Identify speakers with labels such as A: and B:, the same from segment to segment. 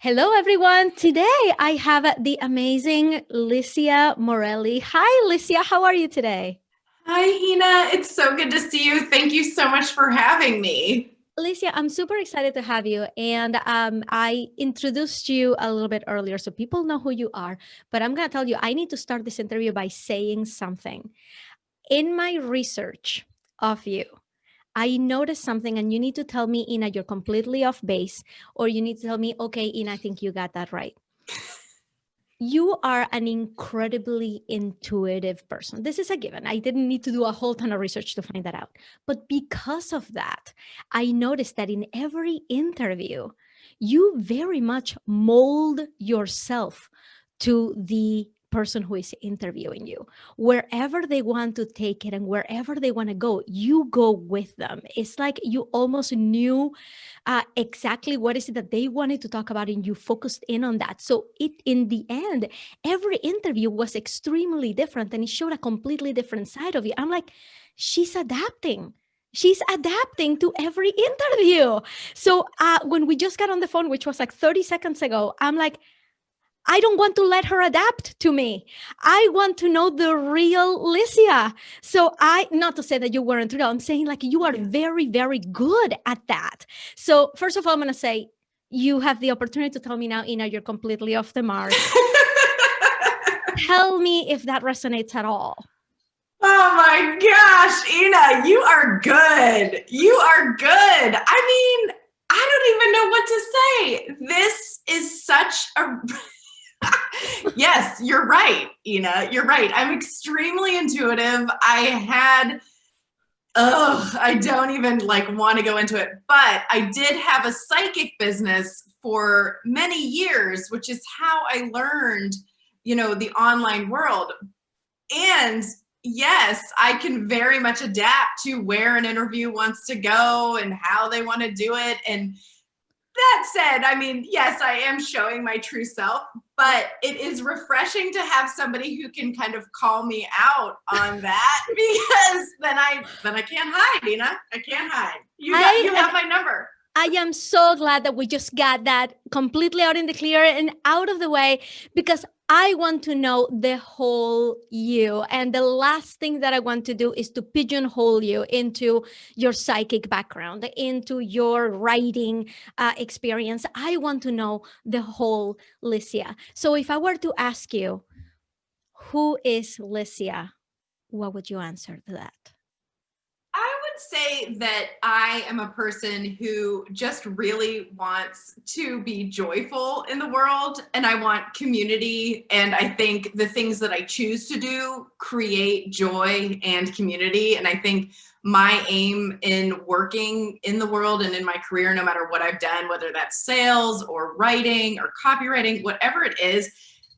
A: Hello, everyone. Today I have the amazing Licia Morelli. Hi, Licia. How are you today?
B: Hi, Ina. It's so good to see you. Thank you so much for having me.
A: Licia, I'm super excited to have you. And I introduced you a little bit earlier, so people know who you are. But I'm going to tell you, I need to start this interview by saying something. In my research of you, I noticed something, and you need to tell me, Ina, you're completely off base, or you need to tell me, okay, Ina, I think you got that right. You are an incredibly intuitive person. This is a given. I didn't need to do a whole ton of research to find that out. But because of that, I noticed that in every interview, you very much mold yourself to the person who is interviewing you. Wherever they want to take it and wherever they want to go, you go with them. It's like you almost knew exactly what is it that they wanted to talk about, and you focused in on that. So it, in the end, every interview was extremely different, and it showed a completely different side of you. I'm like, she's adapting. She's adapting to every interview. So when we just got on the phone, which was like 30 seconds ago, I'm like, I don't want to let her adapt to me. I want to know the real Licia. So not to say that you weren't real, I'm saying like you are very, very good at that. So first of all, I'm going to say you have the opportunity to tell me now, Ina, you're completely off the mark. Tell me if that resonates at all.
B: Oh my gosh, Ina, you are good. You are good. I mean, I don't even know what to say. This is such a yes, you're right, Ina. You're right. I'm extremely intuitive. I don't even want to go into it, but I did have a psychic business for many years, which is how I learned, the online world. And yes, I can very much adapt to where an interview wants to go and how they want to do it. And that said, I mean, yes, I am showing my true self, but it is refreshing to have somebody who can kind of call me out on that because then I can't hide, Ina. I can't hide. You have my number.
A: I am so glad that we just got that completely out in the clear and out of the way, because I want to know the whole you. And the last thing that I want to do is to pigeonhole you into your psychic background, into your writing experience. I want to know the whole Licia. So if I were to ask you, who is Licia? What would you answer to that?
B: I would say that I am a person who just really wants to be joyful in the world, and I want community. And I think the things that I choose to do create joy and community. And I think my aim in working in the world and in my career, no matter what I've done, whether that's sales or writing or copywriting, whatever it is,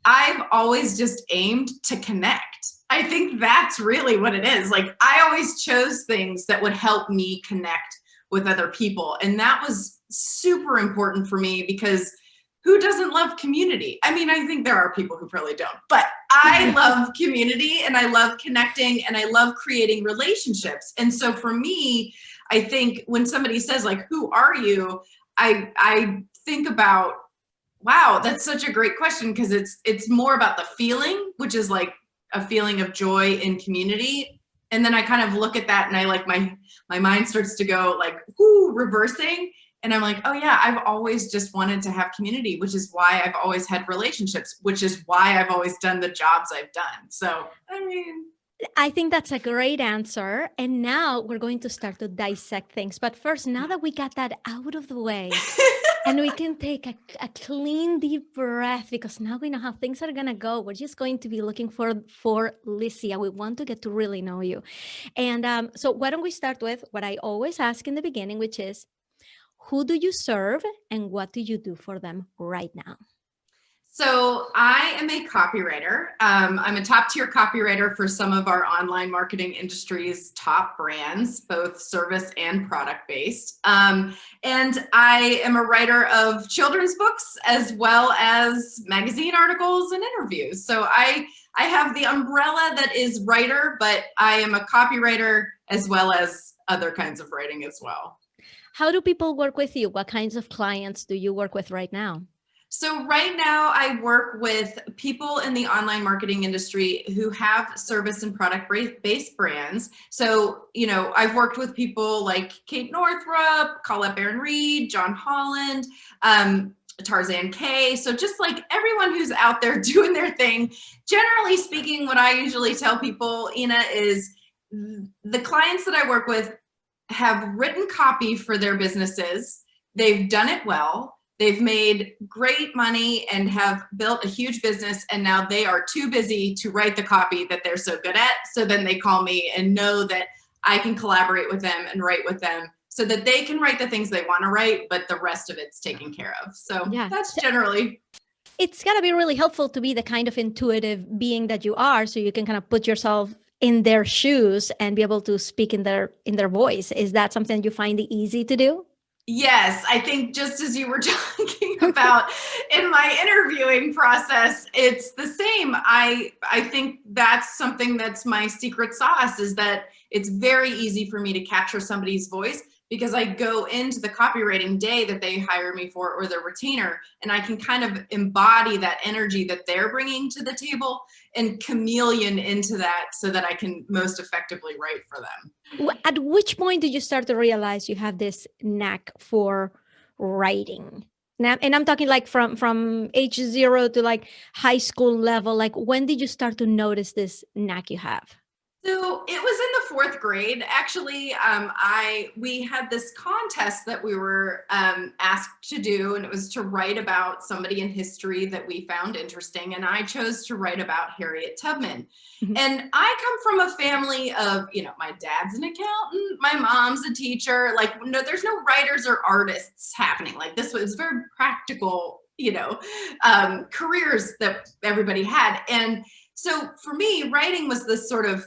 B: I've always just aimed to connect. I think that's really what it is. Like, I always chose things that would help me connect with other people. And that was super important for me because who doesn't love community? I mean, I think there are people who probably don't, but I love community and I love connecting and I love creating relationships. And so for me, I think when somebody says like, who are you? I think about, wow, that's such a great question, because it's more about the feeling, which is like a feeling of joy in community. And then I kind of look at that and I like my mind starts to go like, whoo, reversing. And I'm like, oh yeah, I've always just wanted to have community, which is why I've always had relationships, which is why I've always done the jobs I've done. So, I mean,
A: I think that's a great answer. And now we're going to start to dissect things. But first, now that we got that out of the way, and we can take a clean, deep breath, because now we know how things are going to go. We're just going to be looking for Licia. We want to get to really know you. And so why don't we start with what I always ask in the beginning, which is, who do you serve and what do you do for them right now?
B: so I am a copywriter. I'm a top tier copywriter for some of our online marketing industry's top brands, both service and product based. And I am a writer of children's books as well as magazine articles and interviews. So I have the umbrella that is writer, but I am a copywriter as well as other kinds of writing as well.
A: How do people work with you? What kinds of clients do you work with right now?
B: So right now I work with people in the online marketing industry who have service and product based brands. So, you know, I've worked with people like Kate Northrup, Colette Baron Reed, John Holland, Tarzan K. So just like everyone who's out there doing their thing. Generally speaking, what I usually tell people, Ina, is the clients that I work with have written copy for their businesses. They've done it well. They've made great money and have built a huge business, and now they are too busy to write the copy that they're so good at. So then they call me and know that I can collaborate with them and write with them so that they can write the things they want to write, but the rest of it's taken care of. So
A: Yeah.
B: that's generally.
A: It's got to be really helpful to be the kind of intuitive being that you are, so you can kind of put yourself in their shoes and be able to speak in their voice. Is that something you find easy to do?
B: Yes, I think just as you were talking about in my interviewing process, it's the same. I think that's something that's my secret sauce, is that it's very easy for me to capture somebody's voice because I go into the copywriting day that they hire me for, or their retainer, and I can kind of embody that energy that they're bringing to the table and chameleon into that so that I can most effectively write for them.
A: At which point did you start to realize you have this knack for writing? Now, and I'm talking like from age 0 to like high school level. Like, when did you start to notice this knack you have?
B: So it was in the 4th grade. Actually, we had this contest that we were asked to do, and it was to write about somebody in history that we found interesting. And I chose to write about Harriet Tubman.
A: Mhm.
B: And I come from a family of, you know, my dad's an accountant, my mom's a teacher. Like, no, there's no writers or artists happening. Like, this was very practical, you know, careers that everybody had. And so for me, writing was this sort of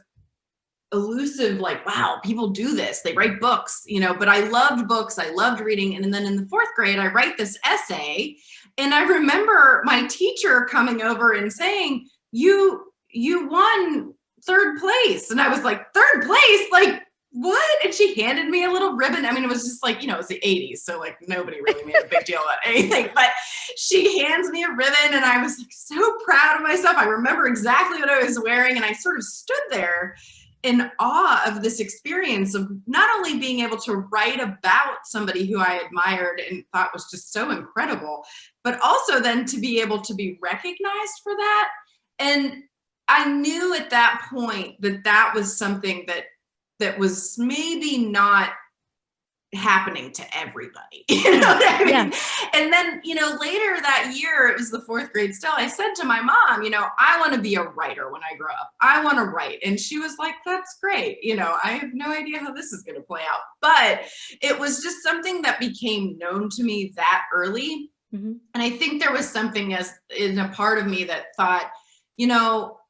B: elusive, like, wow, people do this, they write books, you know. But I loved books, I loved reading. And then in the 4th grade, I write this essay, and I remember my teacher coming over and saying, you won 3rd place. And I was like, 3rd place? Like, what? And she handed me a little ribbon. I mean, it was just like, you know, it was the 80s, so like nobody really made a big deal about anything, but she hands me a ribbon, and I was like so proud of myself. I remember exactly what I was wearing, and I sort of stood there in awe of this experience of not only being able to write about somebody who I admired and thought was just so incredible, but also then to be able to be recognized for that. And I knew at that point that that was something that was maybe not happening to everybody. You know what I mean?
A: Yeah.
B: And then, you know, later that year, it was the 4th grade still, I said to my mom, you know, I want to be a writer when I grow up. I want to write. And she was like, that's great. You know, I have no idea how this is going to play out. But it was just something that became known to me that early.
A: Mm-hmm.
B: And I think there was something as in a part of me that thought, you know,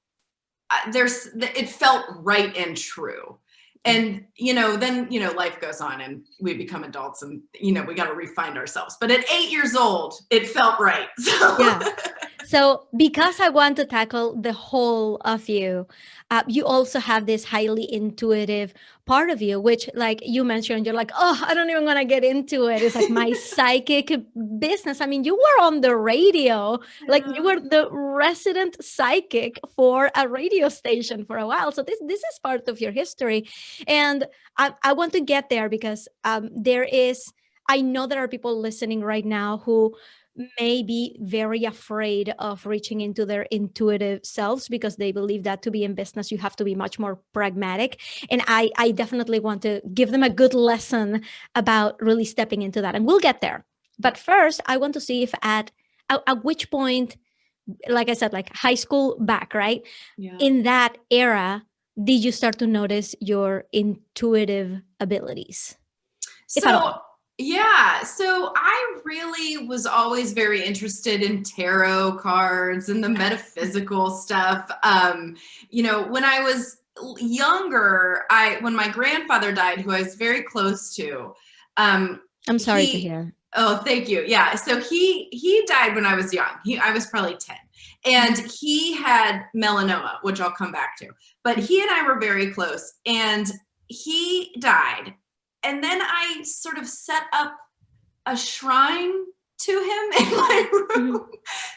B: it felt right and true. And, you know, then, you know, life goes on and we become adults and, you know, we got to refine ourselves. But at 8 years old, it felt right. So.
A: Yeah. So because I want to tackle the whole of you, you also have this highly intuitive part of you, which, like you mentioned, you're like, oh, I don't even want to get into it. It's like my psychic business. I mean, you were on the radio, like you were the resident psychic for a radio station for a while. So this is part of your history. And I want to get there because I know there are people listening right now who may be very afraid of reaching into their intuitive selves because they believe that to be in business, you have to be much more pragmatic. And I definitely want to give them a good lesson about really stepping into that. And we'll get there. But first, I want to see if at which point, like I said, like high school back, right?
B: Yeah.
A: In that era, did you start to notice your intuitive abilities? If at all.
B: Yeah, so I really was always very interested in tarot cards and the metaphysical stuff. You know, when I was younger, when my grandfather died, who I was very close to,
A: I'm sorry to hear.
B: Oh, thank you. Yeah, so he died when I was young. I was probably 10, and he had melanoma, which I'll come back to. But he and I were very close, and he died. And then I sort of set up a shrine to him in my room.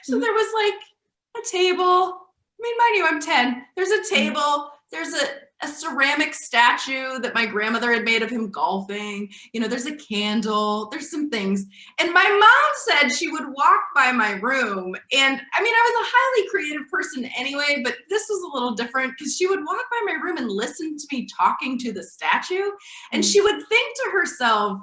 B: So there was like a table. I mean, mind you, I'm 10. There's a table. There's a ceramic statue that my grandmother had made of him golfing. You know, there's a candle. There's some things. And my mom said she would walk by my room. And I mean, I was a highly creative person anyway, but this was a little different because she would walk by my room and listen to me talking to the statue. And she would think to herself,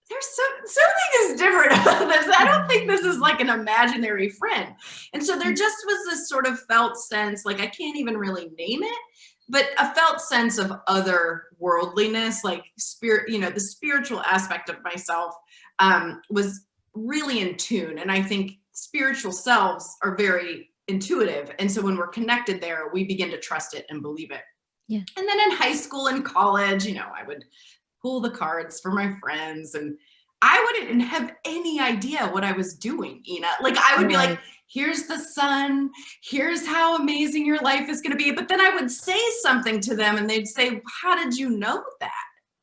B: there's something is different about this. I don't think this is like an imaginary friend. And so there just was this sort of felt sense, like I can't even really name it, but a felt sense of otherworldliness, like spirit, you know, the spiritual aspect of myself was really in tune. And I think spiritual selves are very intuitive. And so when we're connected there, we begin to trust it and believe it.
A: Yeah.
B: And then in high school and college, you know, I would pull the cards for my friends and I wouldn't have any idea what I was doing, Ina. Like I would be like, here's the sun, here's how amazing your life is going to be. But then I would say something to them and they'd say, how did you know that?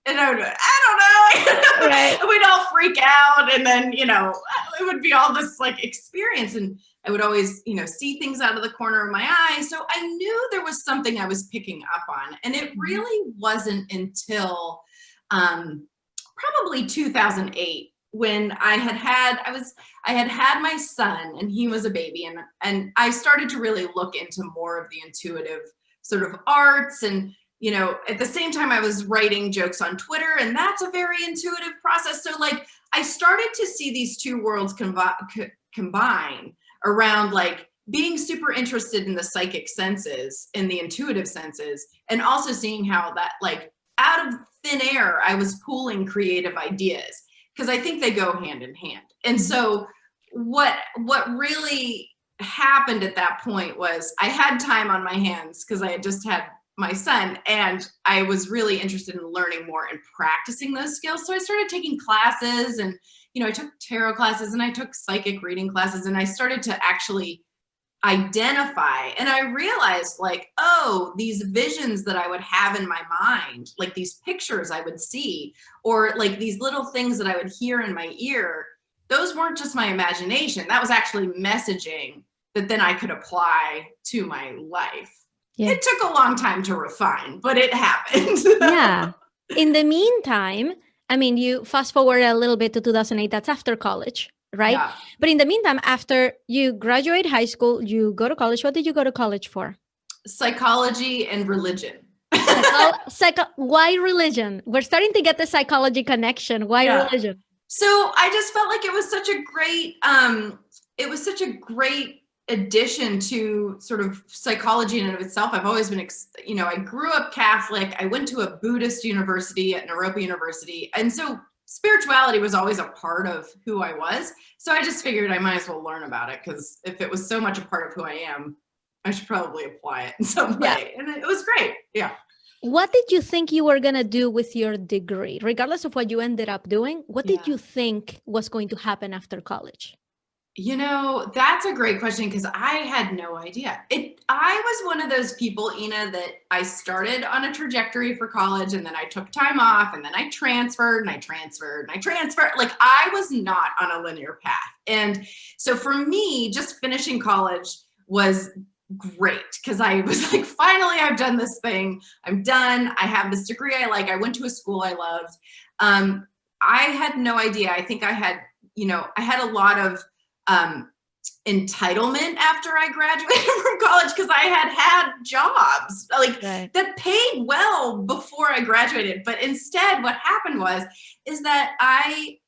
B: And I would be, I don't know. Right. And we'd all freak out. And then, you know, it would be all this like experience. And I would always, you know, see things out of the corner of my eye. So I knew there was something I was picking up on. And it really wasn't until probably 2008 when I had had my son and he was a baby and I started to really look into more of the intuitive sort of arts. And, you know, at the same time I was writing jokes on Twitter and that's a very intuitive process. So like I started to see these two worlds combine around like being super interested in the psychic senses and the intuitive senses and also seeing how that like out of thin air, I was pooling creative ideas because I think they go hand in hand. And so what really happened at that point was I had time on my hands because I had just had my son and I was really interested in learning more and practicing those skills. So I started taking classes and, you know, I took tarot classes and I took psychic reading classes and I started to actually identify. And I realized like, oh, these visions that I would have in my mind, like these pictures I would see, or like these little things that I would hear in my ear, those weren't just my imagination. That was actually messaging that then I could apply to my life. Yeah. It took a long time to refine, but it happened.
A: Yeah. In the meantime, I mean, you fast forward a little bit to 2008, that's after college. Right? Yeah. But in the meantime, after you graduate high school, you go to college. What did you go to college for?
B: Psychology and religion.
A: Why religion? We're starting to get the psychology connection. Why religion?
B: So I just felt like it was such a great addition to sort of psychology in and of itself. I've always been, you know, I grew up Catholic. I went to a Buddhist university at Naropa University. And so spirituality was always a part of who I was. So I just figured I might as well learn about it because if it was so much a part of who I am, I should probably apply it in some way. And it was great. Yeah.
A: What did you think you were going to do with your degree? Regardless of what you ended up doing, what did you think was going to happen after college?
B: You know, that's a great question because I had no idea. I was one of those people, Ina, that I started on a trajectory for college and then I took time off and then I transferred and I transferred and I transferred. Like I was not on a linear path. And so for me, just finishing college was great because I was like, finally, I've done this thing. I'm done. I have this degree I like. I went to a school I loved. I had no idea. I think I had a lot of entitlement after I graduated from college because I had jobs like that paid well before I graduated. But instead what happened is that I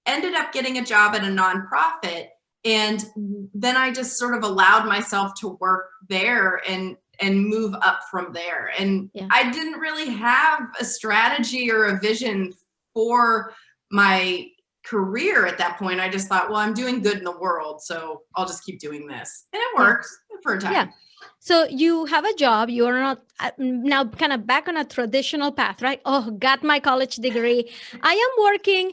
B: ended up getting a job at a nonprofit and then I just sort of allowed myself to work there and move up from there. And I didn't really have a strategy or a vision for my career at that point. I just thought, well, I'm doing good in the world, so I'll just keep doing this. And it worked for a time.
A: Yeah. So you have a job, you are not now kind of back on a traditional path, right? Oh, got my college degree. I am working.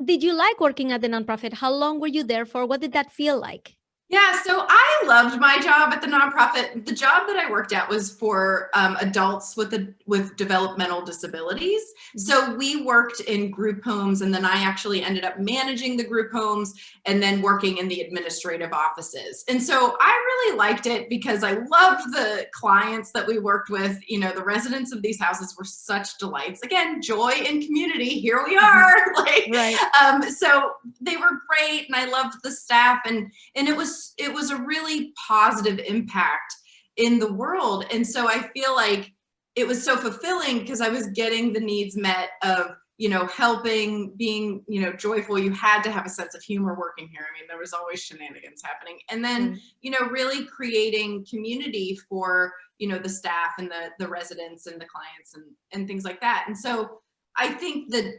A: Did you like working at the nonprofit? How long were you there for? What did that feel like?
B: Yeah, so I loved my job at the nonprofit. The job that I worked at was for adults with developmental disabilities. So we worked in group homes, and then I actually ended up managing the group homes and then working in the administrative offices. And so I really liked it because I loved the clients that we worked with. You know, the residents of these houses were such delights. Again, joy and community. Here we are. Like,
A: Right.
B: So they were great, and I loved the staff, and it was a really positive impact in the world. And so I feel like it was so fulfilling because I was getting the needs met of, you know, helping, being, you know, joyful. You had to have a sense of humor working here. I mean, there was always shenanigans happening. And then, you know, really creating community for, you know, the staff and the residents and the clients and things like that. And so I think that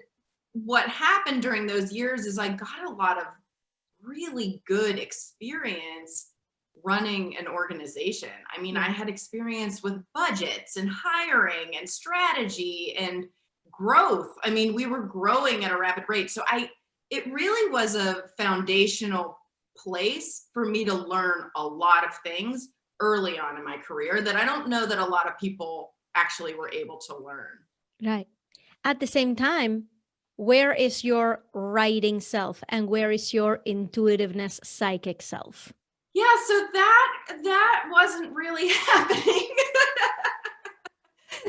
B: what happened during those years is I got a lot of really good experience running an organization. I mean, I had experience with budgets and hiring and strategy and growth. I mean, we were growing at a rapid rate. So it really was a foundational place for me to learn a lot of things early on in my career that I don't know that a lot of people actually were able to learn.
A: Right. At the same time, where is your writing self and where is your intuitiveness psychic self?
B: Yeah, so that wasn't really happening.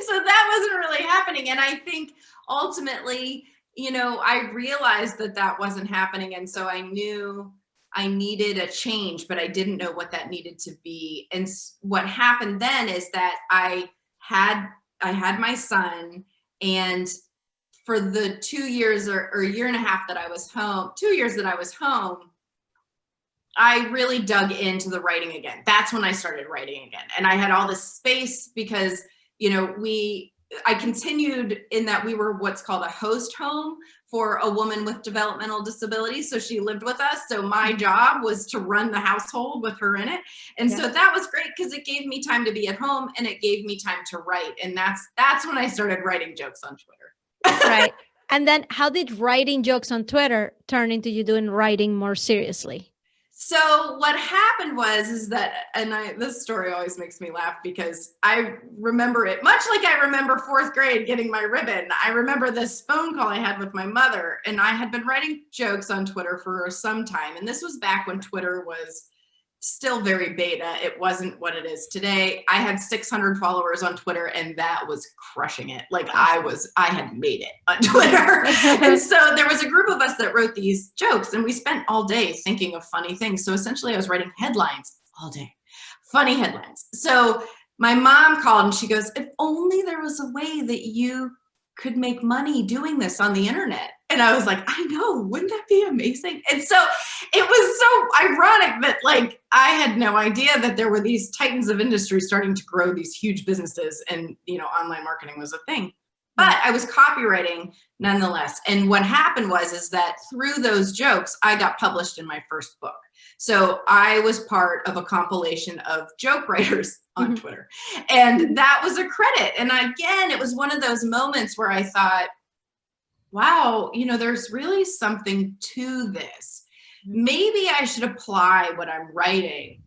B: So that wasn't really happening. And I think ultimately, you know, I realized that that wasn't happening. And so I knew I needed a change, but I didn't know what that needed to be. And what happened then is that I had my son, and for the 2 years or a year and a half that I was home, 2 years that I was home, I really dug into the writing again. That's when I started writing again. And I had all this space because, you know, I continued in that we were what's called a host home for a woman with developmental disabilities. So she lived with us. So my job was to run the household with her in it. And so that was great because it gave me time to be at home and it gave me time to write. And that's when I started writing jokes on Twitter.
A: Right. And then how did writing jokes on Twitter turn into you doing writing more seriously?
B: So what happened is that, and this story always makes me laugh because I remember it much like I remember 4th grade getting my ribbon. I remember this phone call I had with my mother, and I had been writing jokes on Twitter for some time. And this was back when Twitter was still very beta. It wasn't what it is today. I had 600 followers on Twitter, and that was crushing it. Like I had made it on Twitter. And so there was a group of us that wrote these jokes, and we spent all day thinking of funny things. So essentially I was writing headlines all day, funny headlines. So my mom called and she goes, if only there was a way that you could make money doing this on the internet. And I was like, I know, wouldn't that be amazing? And so it was so ironic that like, I had no idea that there were these titans of industry starting to grow these huge businesses, and, you know, online marketing was a thing. But I was copywriting nonetheless. And what happened is that through those jokes, I got published in my first book. So I was part of a compilation of joke writers on Twitter. And that was a credit. And again, it was one of those moments where I thought, wow, you know, there's really something to this. Maybe I should apply what I'm writing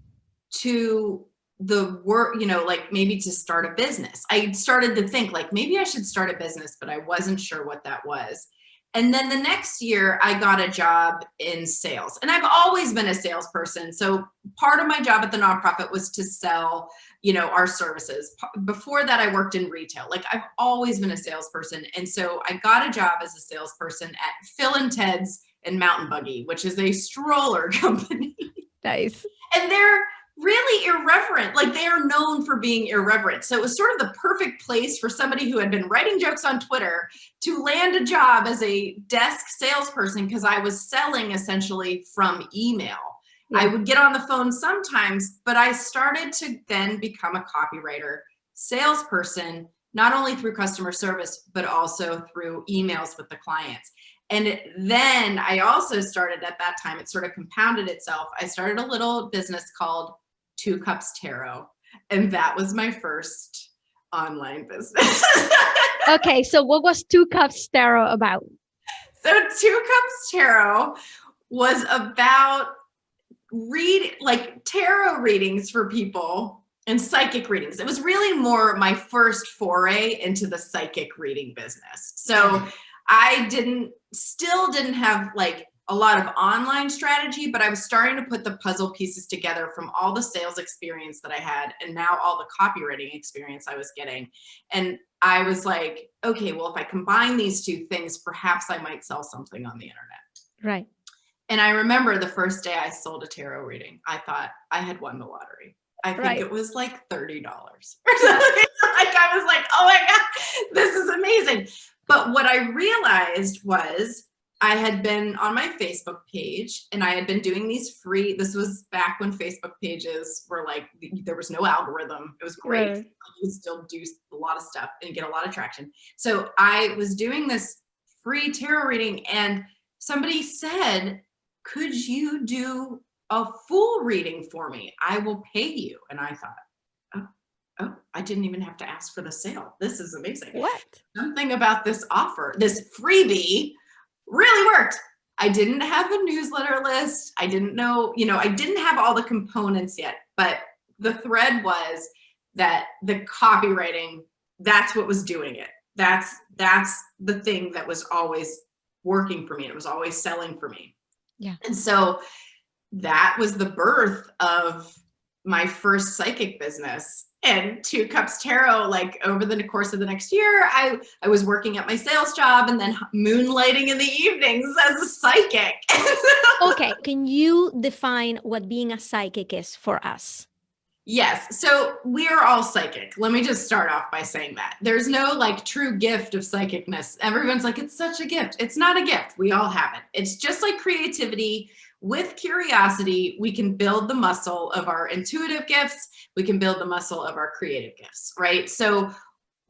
B: to the work, you know, like maybe to start a business. I started to think like, maybe I should start a business, but I wasn't sure what that was. And then the next year I got a job in sales, and I've always been a salesperson. So part of my job at the nonprofit was to sell, you know, our services. Before that, I worked in retail. Like I've always been a salesperson. And so I got a job as a salesperson at Phil & Ted's and Mountain Buggy, which is a stroller company.
A: Nice.
B: And they're really irreverent. Like they are known for being irreverent. So it was sort of the perfect place for somebody who had been writing jokes on Twitter to land a job as a desk salesperson, because I was selling essentially from email. I would get on the phone sometimes, but I started to then become a copywriter, salesperson, not only through customer service, but also through emails with the clients. And then I also started at that time, it sort of compounded itself. I started a little business called 2 Cups Tarot, and that was my first online business.
A: Okay, so what was 2 Cups Tarot about?
B: So 2 Cups Tarot was about read like tarot readings for people and psychic readings. It was really more my first foray into the psychic reading business. So I still didn't have like a lot of online strategy, but I was starting to put the puzzle pieces together from all the sales experience that I had and now all the copywriting experience I was getting. And I was like, okay, well, if I combine these two things, perhaps I might sell something on the internet.
A: Right.
B: And I remember the first day I sold a tarot reading, I thought I had won the lottery. I think it was like $30 or something. Like I was like, oh my God, this is amazing. But what I realized was I had been on my Facebook page and I had been doing these free, this was back when Facebook pages were like, there was no algorithm. It was great.
A: Right.
B: You could still do a lot of stuff and get a lot of traction. So I was doing this free tarot reading and somebody said, could you do a full reading for me? I will pay you. And I thought, oh, I didn't even have to ask for the sale. This is amazing.
A: What?
B: Something about this offer, this freebie really worked. I didn't have a newsletter list. I didn't know, I didn't have all the components yet, but the thread was that the copywriting, that's what was doing it. That's the thing that was always working for me. It was always selling for me.
A: Yeah.
B: And so that was the birth of my first psychic business. And Two Cups Tarot, like over the course of the next year, I was working at my sales job and then moonlighting in the evenings as a psychic.
A: Okay, can you define what being a psychic is for us?
B: Yes, so we are all psychic. Let me just start off by saying that. There's no like true gift of psychicness. Everyone's like, it's such a gift. It's not a gift. We all have it. It's just like creativity. With curiosity, we can build the muscle of our intuitive gifts. We can build the muscle of our creative gifts, right? So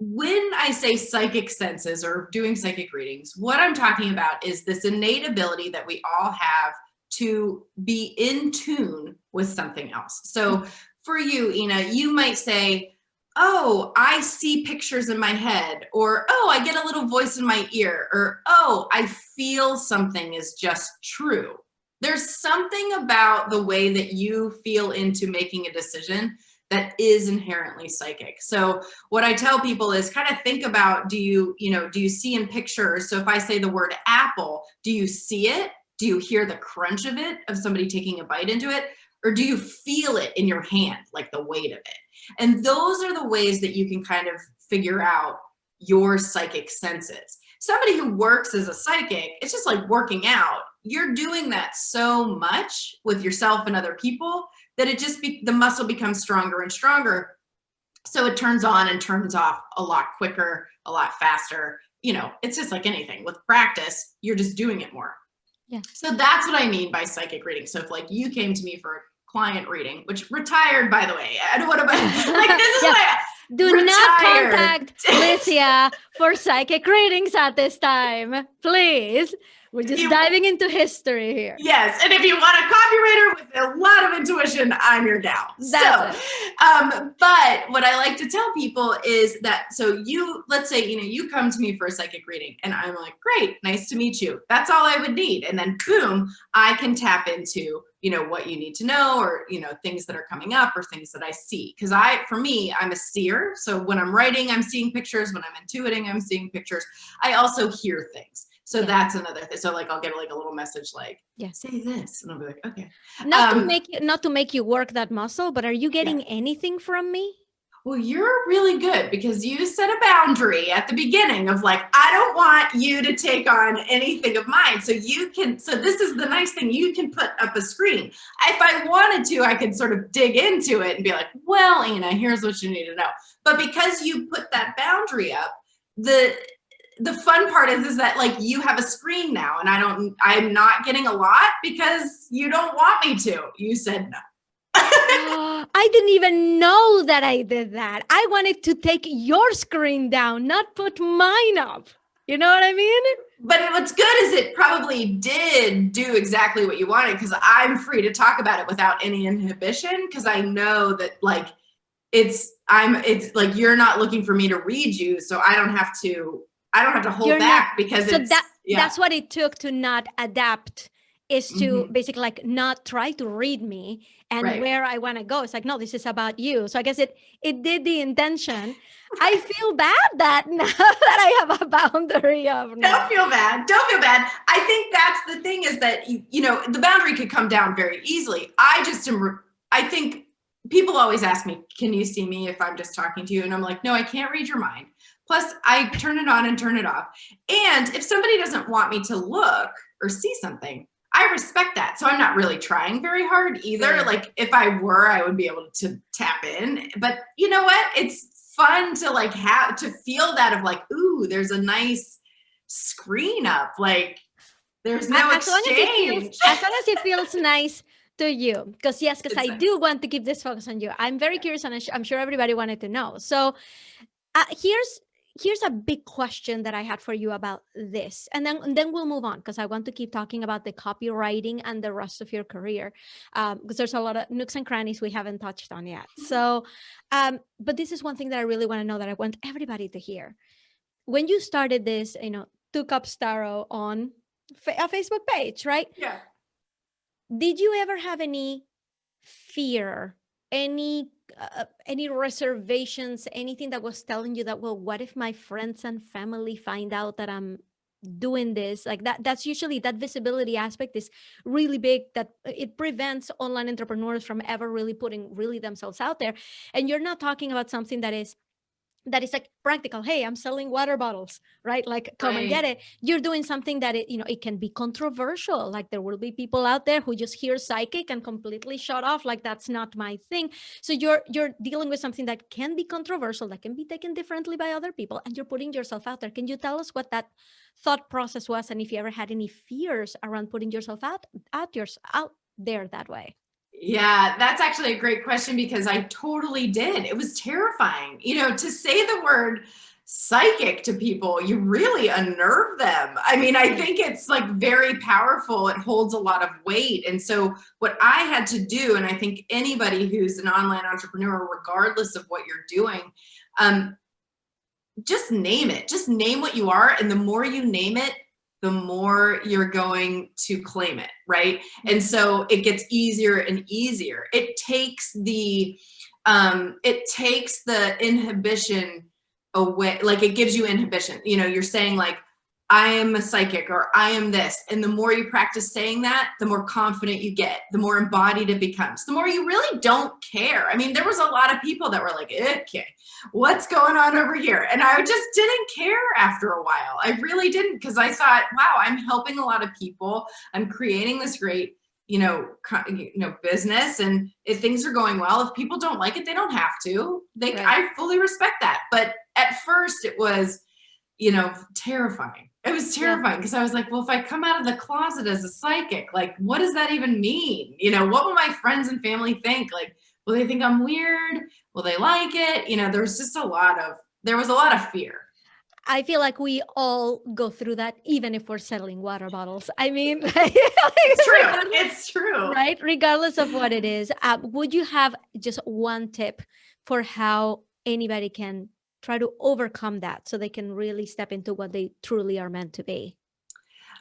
B: when I say psychic senses or doing psychic readings, what I'm talking about is this innate ability that we all have to be in tune with something else. So for you, Ina, you might say, oh, I see pictures in my head, or, oh, I get a little voice in my ear, or, oh, I feel something is just true. There's something about the way that you feel into making a decision that is inherently psychic. So what I tell people is kind of think about, do you see in pictures? So if I say the word apple, do you see it? Do you hear the crunch of it, of somebody taking a bite into it? Or do you feel it in your hand, like the weight of it? And those are the ways that you can kind of figure out your psychic senses. Somebody who works as a psychic, it's just like working out. You're doing that so much with yourself and other people that it just the muscle becomes stronger and stronger. So it turns on and turns off a lot quicker, a lot faster. It's just like anything. With practice, you're just doing it more.
A: Yeah.
B: So that's what I mean by psychic reading. So if like you came to me for a client reading, which retired, by the way, and what about like this is
A: yeah. Do
B: retired.
A: Not contact Licia for psychic readings at this time, please. We're just diving into history here.
B: Yes, and if you want a copywriter with a lot of intuition, I'm your gal.
A: That's it.
B: But what I like to tell people is that, so let's say, you come to me for a psychic reading and I'm like, great, nice to meet you. That's all I would need. And then boom, I can tap into, what you need to know, or, things that are coming up or things that I see. Because for me, I'm a seer. So when I'm writing, I'm seeing pictures. When I'm intuiting, I'm seeing pictures. I also hear things. So that's another thing. So like, I'll get like a little message like, say this. And I'll be like, okay.
A: Not to make you work that muscle, but are you getting anything from me?
B: Well, you're really good because you set a boundary at the beginning of like, I don't want you to take on anything of mine. So this is the nice thing. You can put up a screen. If I wanted to, I could sort of dig into it and be like, well, Ina, here's what you need to know. But because you put that boundary up, the fun part is that like you have a screen now and I'm not getting a lot because you don't want me to. You said no.
A: I didn't even know that I did that. I wanted to take your screen down, not put mine up. You know what I mean?
B: But what's good is it probably did do exactly what you wanted, because I'm free to talk about it without any inhibition, because I know that like it's like you're not looking for me to read you, so I don't have to hold back because
A: that's what it took to not adapt is to basically like not try to read me and
B: Right.
A: where I want to go. It's like, no, this is about you. So I guess it did the intention. I feel bad that now that I have a boundary of no.
B: Don't feel bad. Don't feel bad. I think that's the thing, is that, you know, the boundary could come down very easily. I think people always ask me, can you see me if I'm just talking to you? And I'm like, no, I can't read your mind. Plus, I turn it on and turn it off. And if somebody doesn't want me to look or see something, I respect that. So I'm not really trying very hard either. Like if I were, I would be able to tap in. But you know what? It's fun to like have to feel that of like, ooh, there's a nice screen up. Like there's no exchange.
A: As long as it feels nice to you. Because I do want to keep this focus on you. I'm very curious, and I'm sure everybody wanted to know. So here's a big question that I had for you about this, and then we'll move on, because I want to keep talking about the copywriting and the rest of your career, because there's a lot of nooks and crannies we haven't touched on yet. So, but this is one thing that I really want to know, that I want everybody to hear. When you started this, 2 Cups Tarot on a Facebook page, right?
B: Yeah.
A: Did you ever have any fear, any reservations, anything that was telling you that, well, what if my friends and family find out that I'm doing this? Like that's usually, that visibility aspect is really big, that it prevents online entrepreneurs from ever really putting themselves out there. And you're not talking about something that is like practical. Hey, I'm selling water bottles, right? Like, come and get it. You're doing something that it can be controversial. Like there will be people out there who just hear psychic and completely shut off. Like, that's not my thing. So you're dealing with something that can be controversial, that can be taken differently by other people, and you're putting yourself out there. Can you tell us what that thought process was, and if you ever had any fears around putting yourself out there that way?
B: Yeah, that's actually a great question, because I totally did. It was terrifying. To say the word psychic to people, you really unnerve them. I mean, I think it's like very powerful. It holds a lot of weight. And so what I had to do, and I think anybody who's an online entrepreneur, regardless of what you're doing, just name it. Just name what you are. And the more you name it, the more you're going to claim it, right? And so it gets easier and easier. It takes the inhibition away. Like, it gives you inhibition. You're saying like, I am a psychic, or I am this. And the more you practice saying that, the more confident you get, the more embodied it becomes, the more you really don't care. I mean, there was a lot of people that were like, okay, what's going on over here? And I just didn't care after a while. I really didn't, because I thought, wow, I'm helping a lot of people. I'm creating this great, business. And if things are going well, if people don't like it, they don't have to. I fully respect that. But at first it was, terrifying. It was terrifying, because I was like, well, if I come out of the closet as a psychic, like, what does that even mean? What will my friends and family think? Like, will they think I'm weird? Will they like it? There was just a lot of fear.
A: I feel like we all go through that, even if we're selling water bottles. I mean, it's
B: true.
A: Right? Regardless of what it is. Would you have just one tip for how anybody can try to overcome that, so they can really step into what they truly are meant to be?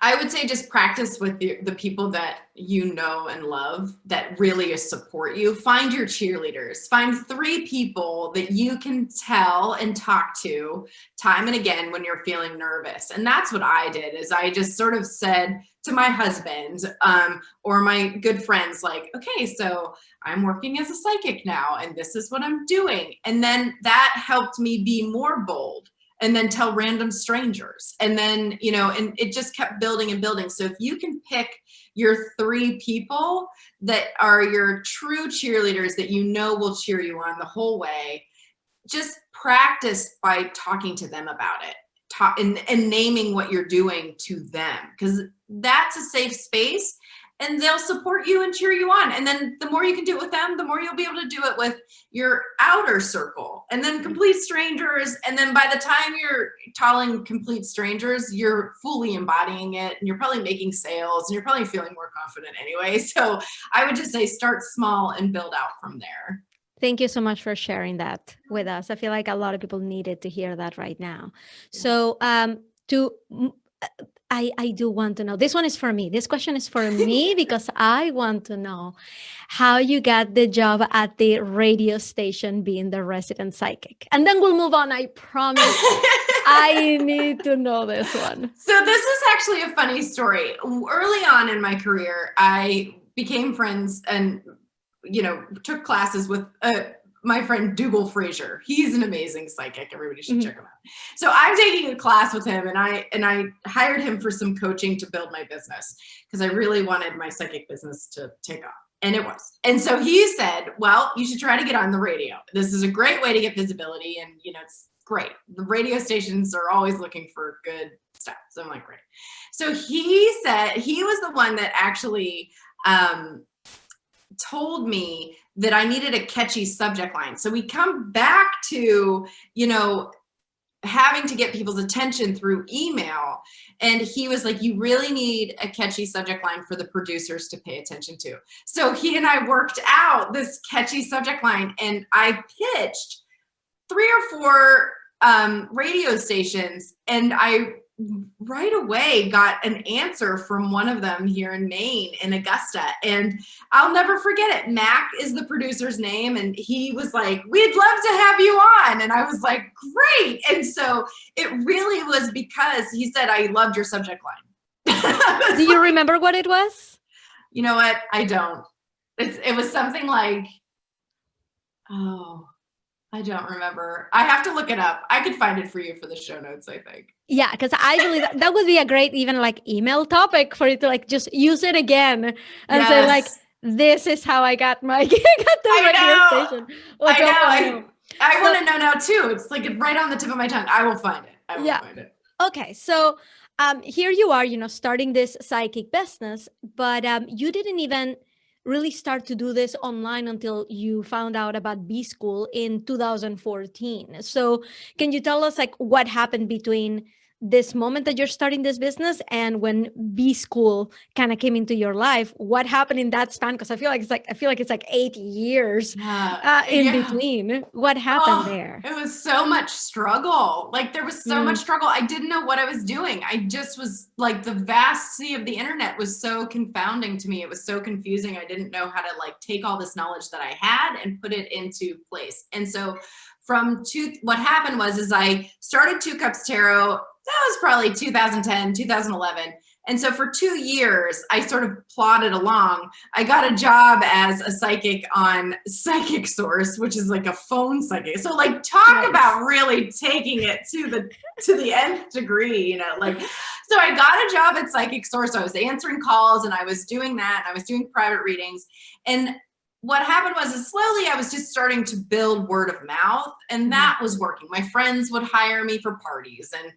B: I would say just practice with the people that you know and love, that really support you. Find your cheerleaders. Find 3 people that you can tell and talk to time and again when you're feeling nervous. And that's what I did, is I just sort of said to my husband or my good friends, like, okay, so I'm working as a psychic now, and this is what I'm doing. And then that helped me be more bold. And then tell random strangers. And then, and it just kept building and building. So if you can pick your 3 people that are your true cheerleaders, that will cheer you on the whole way, just practice by talking to them about it. And naming what you're doing to them, because that's a safe space. And they'll support you and cheer you on. And then the more you can do it with them, the more you'll be able to do it with your outer circle, and then complete strangers. And then by the time you're telling complete strangers, you're fully embodying it, and you're probably making sales, and you're probably feeling more confident anyway. So I would just say start small and build out from there.
A: Thank you so much for sharing that with us. I feel like a lot of people needed to hear that right now. So I do want to know. This one is for me. This question is for me because I want to know how you got the job at the radio station being the resident psychic. And then we'll move on. I promise. I need to know this one.
B: So this is actually a funny story. Early on in my career, I became friends and, took classes with my friend Dougal Fraser. He's an amazing psychic. Everybody should check him out. So I'm taking a class with him, and I hired him for some coaching to build my business because I really wanted my psychic business to take off. And it was. And so he said, well, you should try to get on the radio. This is a great way to get visibility. And, it's great. The radio stations are always looking for good stuff. So I'm like, great. So he said, he was the one that actually told me that I needed a catchy subject line. So we come back to, having to get people's attention through email. And he was like, you really need a catchy subject line for the producers to pay attention to. So he and I worked out this catchy subject line, and I pitched 3 or 4 radio stations, and I right away got an answer from one of them here in Maine, in Augusta. And I'll never forget it. Mac is the producer's name. And he was like, we'd love to have you on. And I was like, great. And so it really was because he said, I loved your subject line.
A: Do you remember what it was?
B: You know what? I don't. It was something like, I don't remember. I have to look it up. I could find it for you for the show notes, I think.
A: Yeah, because I believe that would be a great even like email topic for you to like just use it again and say like, this is how I got my radio station.
B: I know. I want to know now too. It's like right on the tip of my tongue. I will find it. I will find it.
A: Okay, so here you are, starting this psychic business, but you didn't even really start to do this online until you found out about B School in 2014. So can you tell us like what happened between this moment that you're starting this business and when B School kind of came into your life? What happened in that span? Because I feel like it's like 8 years in between. What happened there?
B: It was so much struggle. Like there was so much struggle. I didn't know what I was doing. I just was like, the vast sea of the internet was so confounding to me. It was so confusing. I didn't know how to like take all this knowledge that I had and put it into place. And so what happened was I started Two Cups Tarot. That was probably 2010, 2011. And so for 2 years, I sort of plodded along. I got a job as a psychic on Psychic Source, which is like a phone psychic. So like talk about really taking it to the nth degree, like, so I got a job at Psychic Source. I was answering calls and I was doing that. And I was doing private readings. And what happened was slowly I was just starting to build word of mouth, and that was working. My friends would hire me for parties, and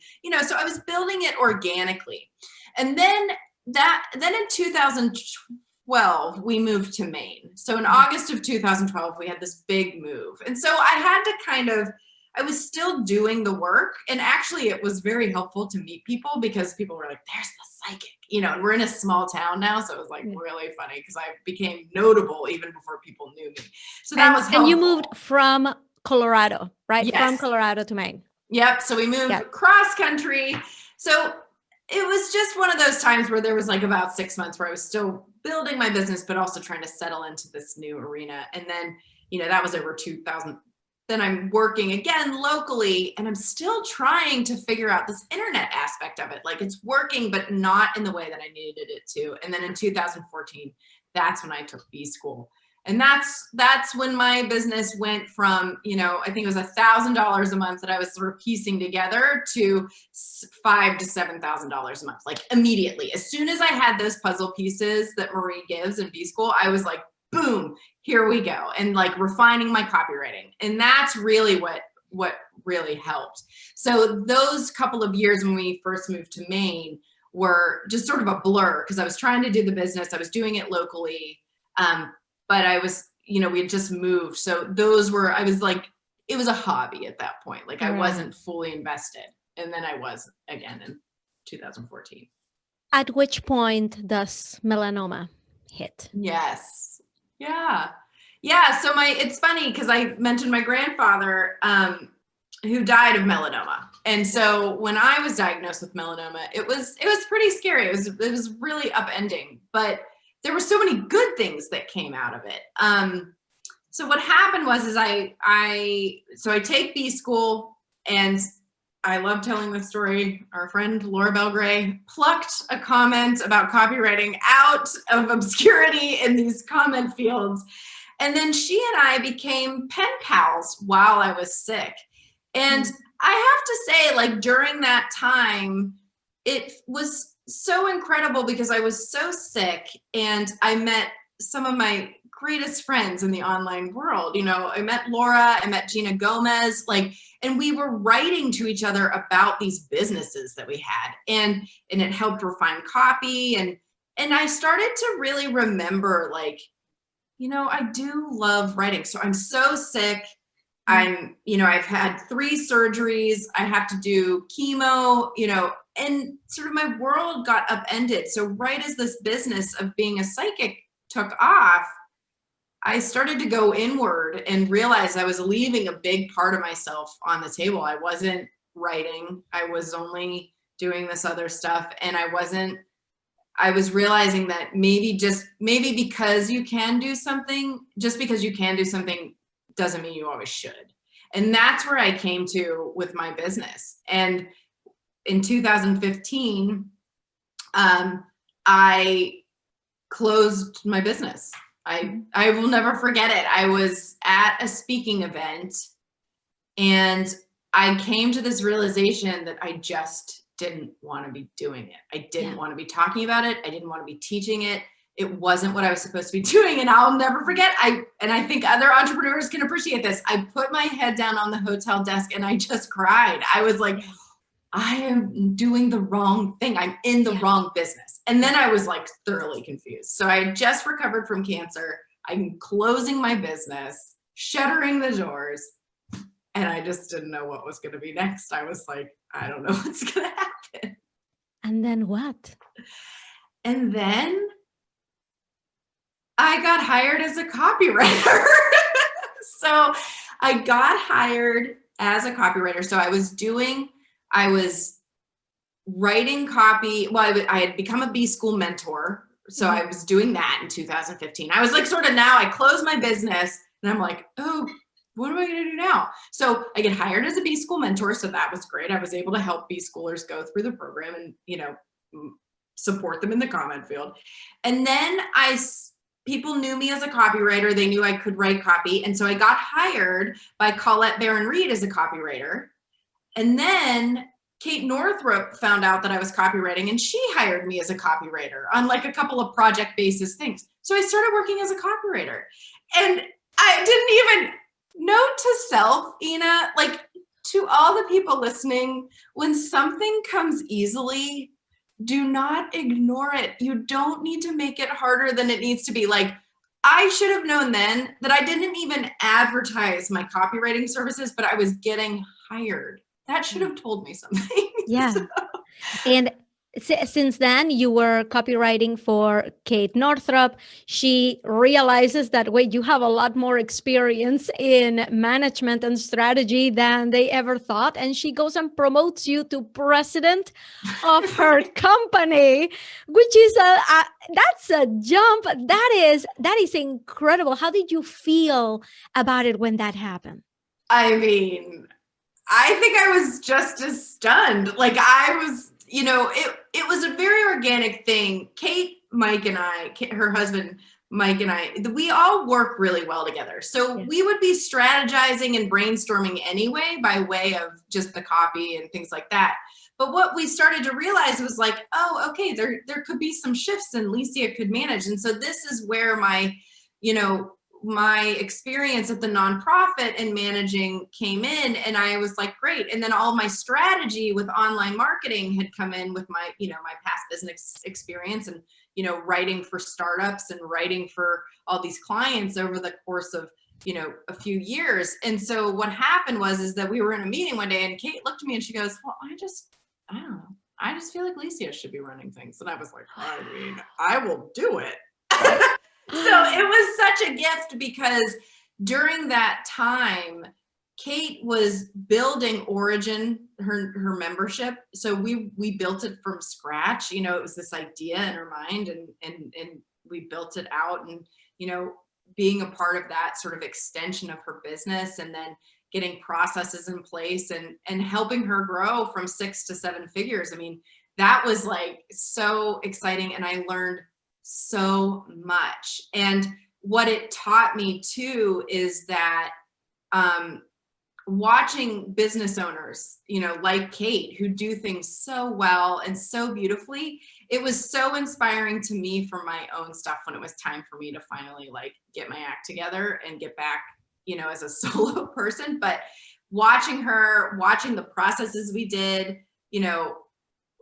B: so I was building it organically. And then in 2012 we moved to Maine. So in August of 2012 we had this big move, and so I had to I was still doing the work, and actually it was very helpful to meet people because people were like, there's the psychic, and we're in a small town now. So it was like really funny because I became notable even before people knew me. So that was helpful.
A: And you moved from Colorado, right?
B: Yes.
A: From Colorado to Maine.
B: Yep. So we moved cross country. So it was just one of those times where there was like about 6 months where I was still building my business, but also trying to settle into this new arena. And then, that was over 2000. Then I'm working again locally, and I'm still trying to figure out this internet aspect of it. Like it's working, but not in the way that I needed it to. And then in 2014, that's when I took B School. And that's when my business went from, I think it was $1,000 a month that I was sort of piecing together to $5,000 to $7,000 a month, like immediately. As soon as I had those puzzle pieces that Marie gives in B School, I was like, boom, here we go. And like refining my copywriting. And that's really what really helped. So those couple of years when we first moved to Maine were just sort of a blur because I was trying to do the business. I was doing it locally. But I was, we had just moved. So I was like, it was a hobby at that point. Like I wasn't fully invested. And then I was again in 2014.
A: At which point does melanoma hit?
B: Yes. Yeah. So it's funny because I mentioned my grandfather. who died of melanoma. And so when I was diagnosed with melanoma, it was pretty scary. It was really upending, but there were so many good things that came out of it. So what happened was, is I take B school, and I love telling this story. Our friend Laura Belgray plucked a comment about copywriting out of obscurity in these comment fields. And then she and I became pen pals while I was sick. And I have to say, like, during that time, it was so incredible because I was so sick, and I met some of my greatest friends in the online world. You know, I met Laura, I met Gina Gomez, like, and we were writing to each other about these businesses that we had, and it helped refine copy. And I started to really remember, like, you know, I do love writing. So I'm so sick. I've had 3 surgeries. I have to do chemo, you know, and sort of my world got upended. So right as this business of being a psychic took off, I started to go inward and realize I was leaving a big part of myself on the table. I wasn't writing. I was only doing this other stuff. And I was realizing that maybe because you can do something, just because you can do something doesn't mean you always should. And that's where I came to with my business. And in 2015, I closed my business. I will never forget it. I was at a speaking event, and I came to this realization that I just didn't want to be doing it. I didn't want to be talking about it. I didn't want to be teaching it. It wasn't what I was supposed to be doing. And I'll never forget, and I think other entrepreneurs can appreciate this. I put my head down on the hotel desk and I just cried. I was like, I am doing the wrong thing. I'm in the wrong business. And then I was like thoroughly confused. So I had just recovered from cancer. I'm closing my business, shuttering the doors, and I just didn't know what was going to be next. I was like, I don't know what's going to happen.
A: And then what?
B: And then I got hired as a copywriter. So I got hired as a copywriter. So I was writing copy. Well, I had become a B school mentor. So I was doing that in 2015. I was like, sort of, now I closed my business and I'm like, oh, what am I going to do now? So I get hired as a B school mentor. So that was great. I was able to help B schoolers go through the program and, you know, support them in the comment field. And then people knew me as a copywriter. They knew I could write copy. And so I got hired by Colette Barron-Reed as a copywriter. And then Kate Northrup found out that I was copywriting, and she hired me as a copywriter on like a couple of project basis things. So I started working as a copywriter, and I didn't even note to self, Ina, like, to all the people listening, when something comes easily, do not ignore it. You don't need to make it harder than it needs to be. Like, I should have known then that I didn't even advertise my copywriting services, but I was getting hired. That should have told me something.
A: Yeah. And since then, you were copywriting for Kate Northrup. She realizes that, wait, you have a lot more experience in management and strategy than they ever thought. And she goes and promotes you to president of her company, which is that's a jump. That is incredible. How did you feel about it when that happened?
B: I mean, I think I was just as stunned. Like, I was, you know, it was a very organic thing. Kate, Mike, and I, her husband, Mike, and I, we all work really well together. So we would be strategizing and brainstorming anyway by way of just the copy and things like that. But what we started to realize was like, oh, okay, there could be some shifts and Licia could manage. And so this is where my experience at the nonprofit and managing came in, and I was like, great. And then all my strategy with online marketing had come in with my, my past business experience and, writing for startups and writing for all these clients over the course of, a few years. And so what happened is that we were in a meeting one day and Kate looked at me and she goes, well, I don't know. I just feel like Licia should be running things. And I was like, I mean, I will do it. So it was such a gift because during that time, Kate was building Origin, her membership. So we built it from scratch. You know, it was this idea in her mind, and we built it out, and, you know, being a part of that sort of extension of her business, and then getting processes in place, and helping her grow from 6 to 7 figures. I mean, that was like so exciting, and I learned so much. And what it taught me too is that watching business owners, you know, like Kate, who do things so well and so beautifully, it was so inspiring to me for my own stuff when it was time for me to finally like get my act together and get back, you know, as a solo person. But watching her, watching the processes we did, you know,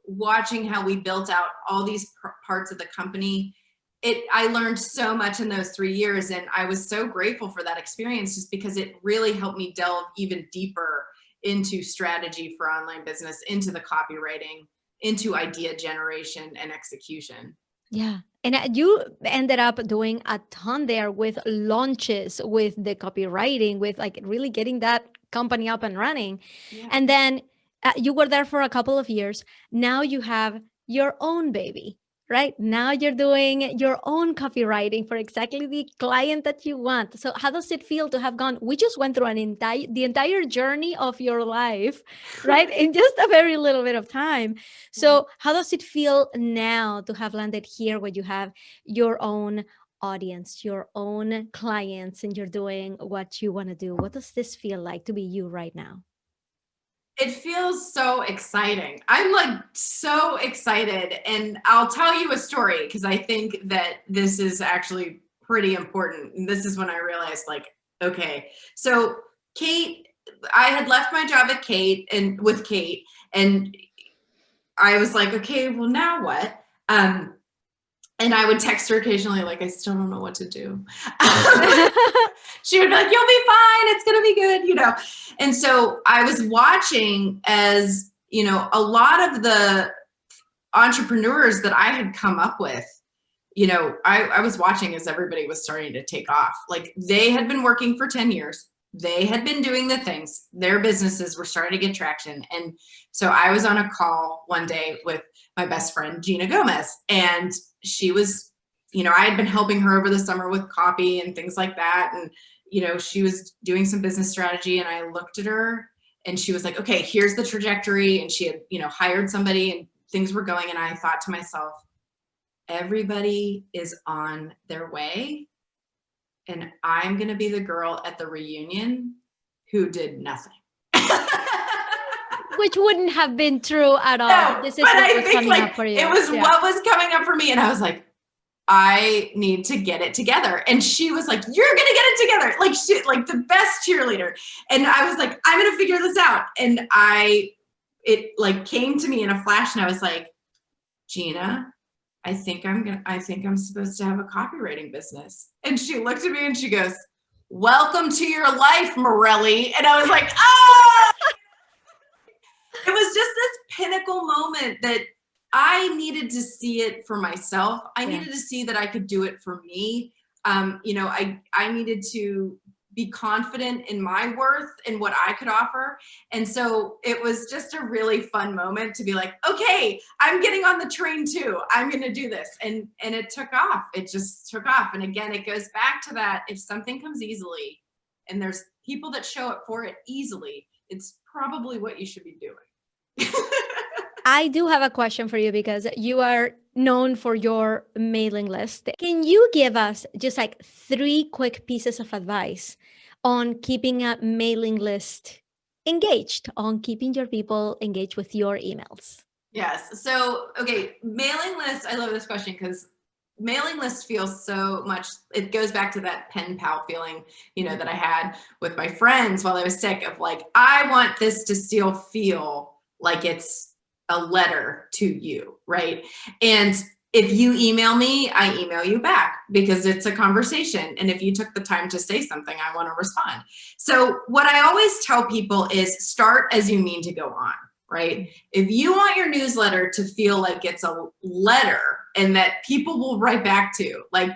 B: watching how we built out all these parts of the company, I learned so much in those 3 years, and I was so grateful for that experience, just because it really helped me delve even deeper into strategy for online business, into the copywriting, into idea generation and execution.
A: Yeah. And you ended up doing a ton there with launches, with the copywriting, with like really getting that company up and running.
B: Yeah.
A: And then you were there for a couple of years. Now you have your own baby, right? Now you're doing your own copywriting for exactly the client that you want. So how does it feel to have gone? We just went through the entire journey of your life, right? In just a very little bit of time. So how does it feel now to have landed here where you have your own audience, your own clients, and you're doing what you want to do? What does this feel like to be you right now?
B: It feels so exciting. I'm like so excited. And I'll tell you a story, because I think that this is actually pretty important. And this is when I realized, like, okay, so Kate, I had left my job at Kate and with Kate, and I was like, okay, well, now what? And I would text her occasionally, like, I still don't know what to do. She would be like, you'll be fine. It's going to be good, you know? And so I was watching as, you know, a lot of the entrepreneurs that I had come up with, you know, I was watching as everybody was starting to take off. Like, they had been working for 10 years. They had been doing the things. Their businesses were starting to get traction. And so I was on a call one day with my best friend, Gina Gomez, and she was, you know, I had been helping her over the summer with copy and things like that. And, you know, she was doing some business strategy, and I looked at her and she was like, okay, here's the trajectory. And she had, you know, hired somebody and things were going. And I thought to myself, everybody is on their way, and I'm going to be the girl at the reunion who did nothing.
A: Which wouldn't have been true at all.
B: No,
A: This is
B: but
A: what
B: I
A: was
B: think
A: coming
B: like
A: up for you.
B: it was what was coming up for me, and I was like, I need to get it together. And she was like, you're gonna get it together. Like, she, like the best cheerleader. And I was like, I'm gonna figure this out. And it like came to me in a flash, and I was like, Gina, I think I'm supposed to have a copywriting business. And she looked at me and she goes, welcome to your life, Morelli. And I was like, ah! It was just this pinnacle moment that I needed to see it for myself. I needed to see that I could do it for me. You know, I needed to be confident in my worth and what I could offer. And so it was just a really fun moment to be like, okay, I'm getting on the train too. I'm going to do this. And it took off. It just took off. And again, it goes back to that. If something comes easily and there's people that show up for it easily, it's probably what you should be doing.
A: I do have a question for you, because you are known for your mailing list. Can you give us just like 3 quick pieces of advice on keeping a mailing list engaged, on keeping your people engaged with your emails?
B: Yes. So, okay, mailing list. I love this question because mailing list feels so much, it goes back to that pen pal feeling, you know, that I had with my friends while I was sick, of like, I want this to still feel like it's a letter to you, right? And if you email me, I email you back because it's a conversation. And if you took the time to say something, I want to respond. So what I always tell people is start as you mean to go on, right? If you want your newsletter to feel like it's a letter and that people will write back to, like,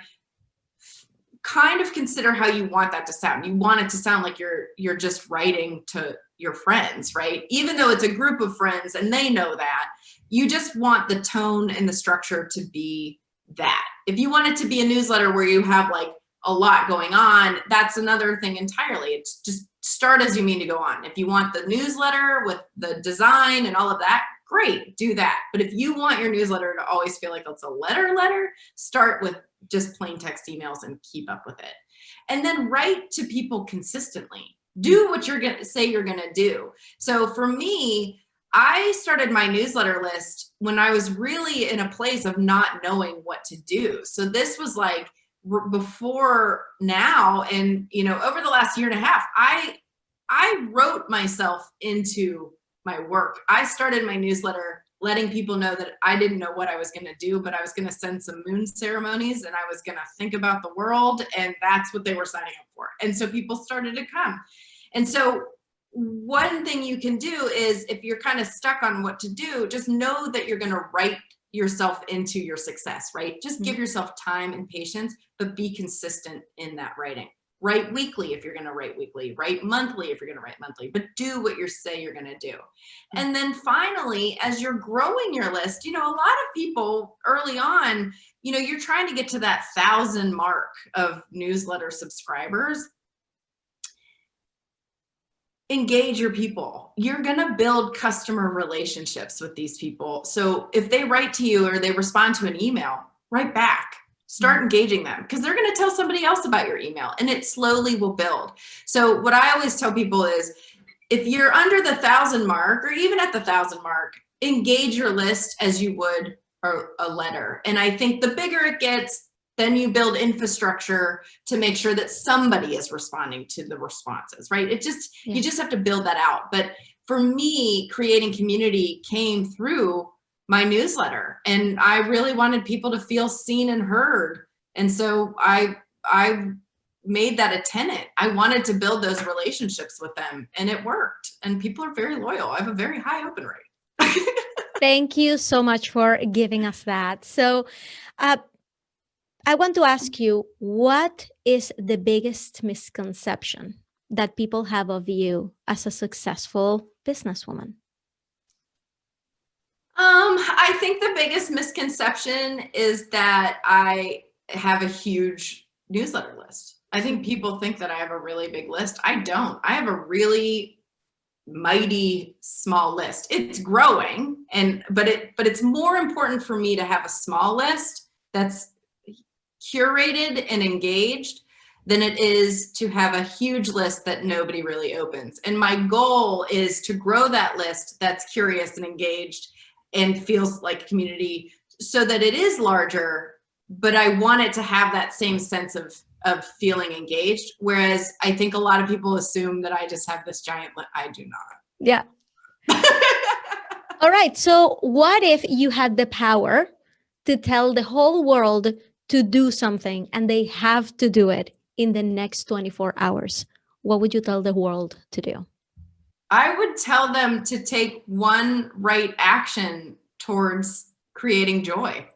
B: kind of consider how you want that to sound. You want it to sound like you're just writing to your friends, right? Even though it's a group of friends and they know that, you just want the tone and the structure to be that. If you want it to be a newsletter where you have like a lot going on, that's another thing entirely. It's just start as you mean to go on. If you want the newsletter with the design and all of that, great, do that. But if you want your newsletter to always feel like it's a letter, start with just plain text emails and keep up with it. And then write to people consistently. Do what you're gonna say you're gonna do. So for me, I started my newsletter list when I was really in a place of not knowing what to do. So this was like before now, and you know, over the last year and a half, I wrote myself into my work. I started my newsletter letting people know that I didn't know what I was going to do, but I was going to send some moon ceremonies and I was going to think about the world, and that's what they were signing up for. And so people started to come. And so one thing you can do is, if you're kind of stuck on what to do, just know that you're going to write yourself into your success, right? Just give yourself time and patience, but be consistent in that writing. Write weekly if you're going to write weekly, write monthly if you're going to write monthly, but do what you say you're going to do. And then finally, as you're growing your list, you know, a lot of people early on, you know, you're trying to get to that 1,000 mark of newsletter subscribers. Engage your people. You're going to build customer relationships with these people. So if they write to you or they respond to an email, write back. Start engaging them, because they're going to tell somebody else about your email, and it slowly will build. So what I always tell people is, if you're under the 1,000 mark, or even at the 1,000 mark, engage your list as you would a letter. And I think the bigger it gets, then you build infrastructure to make sure that somebody is responding to the responses, right? It just, you just have to build that out. But for me, creating community came through my newsletter, and I really wanted people to feel seen and heard. And so I made that a tenet. I wanted to build those relationships with them, and it worked. And people are very loyal. I have a very high open rate.
A: Thank you so much for giving us that. So I want to ask you, what is the biggest misconception that people have of you as a successful businesswoman?
B: I think the biggest misconception is that I have a huge newsletter list. I think people think that I have a really big list. I don't. I have a really mighty small list. It's growing, but it's more important for me to have a small list that's curated and engaged than it is to have a huge list that nobody really opens. And my goal is to grow that list that's curious and engaged and feels like community, so that it is larger, but I want it to have that same sense of feeling engaged. Whereas I think a lot of people assume that I just have this giant list. I do not.
A: Yeah. All right. So what if you had the power to tell the whole world to do something and they have to do it in the next 24 hours? What would you tell the world to do?
B: I would tell them to take one right action towards creating joy.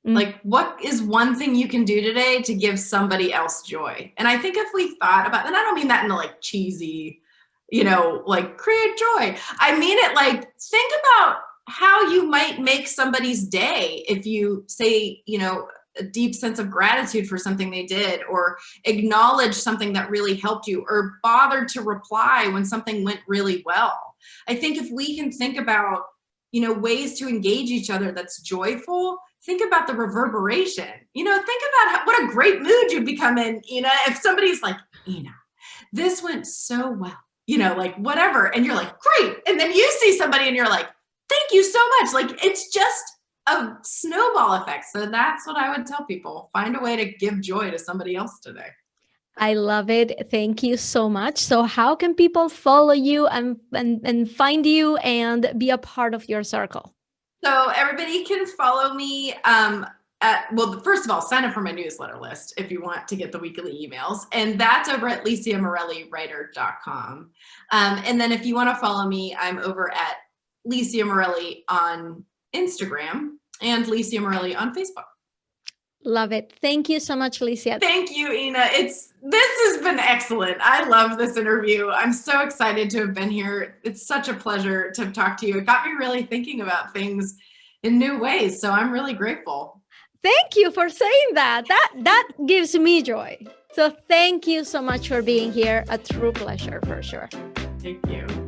B: Like, what is one thing you can do today to give somebody else joy? And I think if we thought about, and I don't mean that in a like cheesy, you know, like create joy. I mean it like, think about how you might make somebody's day if you say, you know, a deep sense of gratitude for something they did, or acknowledge something that really helped you, or bothered to reply when something went really well. I think if we can think about, you know, ways to engage each other that's joyful, think about the reverberation. You know, think about what a great mood you'd become in, you know, if somebody's like, you know, this went so well, you know, like whatever. And you're like, great. And then you see somebody and you're like, thank you so much. Like, it's just a snowball effect. So that's what I would tell people. Find a way to give joy to somebody else today.
A: I love it. Thank you so much. So how can people follow you and find you and be a part of your circle?
B: So everybody can follow me. Well, first of all, sign up for my newsletter list if you want to get the weekly emails. And that's over at LiciaMorelliWriter.com. And then if you want to follow me, I'm over at Licia Morelli on Instagram and Licia Morelli on Facebook.
A: Love it. Thank you so much, Licia.
B: Thank you, Ina. This has been excellent. I love this interview. I'm so excited to have been here. It's such a pleasure to talk to you. It got me really thinking about things in new ways. So I'm really grateful.
A: Thank you for saying that. That gives me joy. So thank you so much for being here. A true pleasure for sure.
B: Thank you.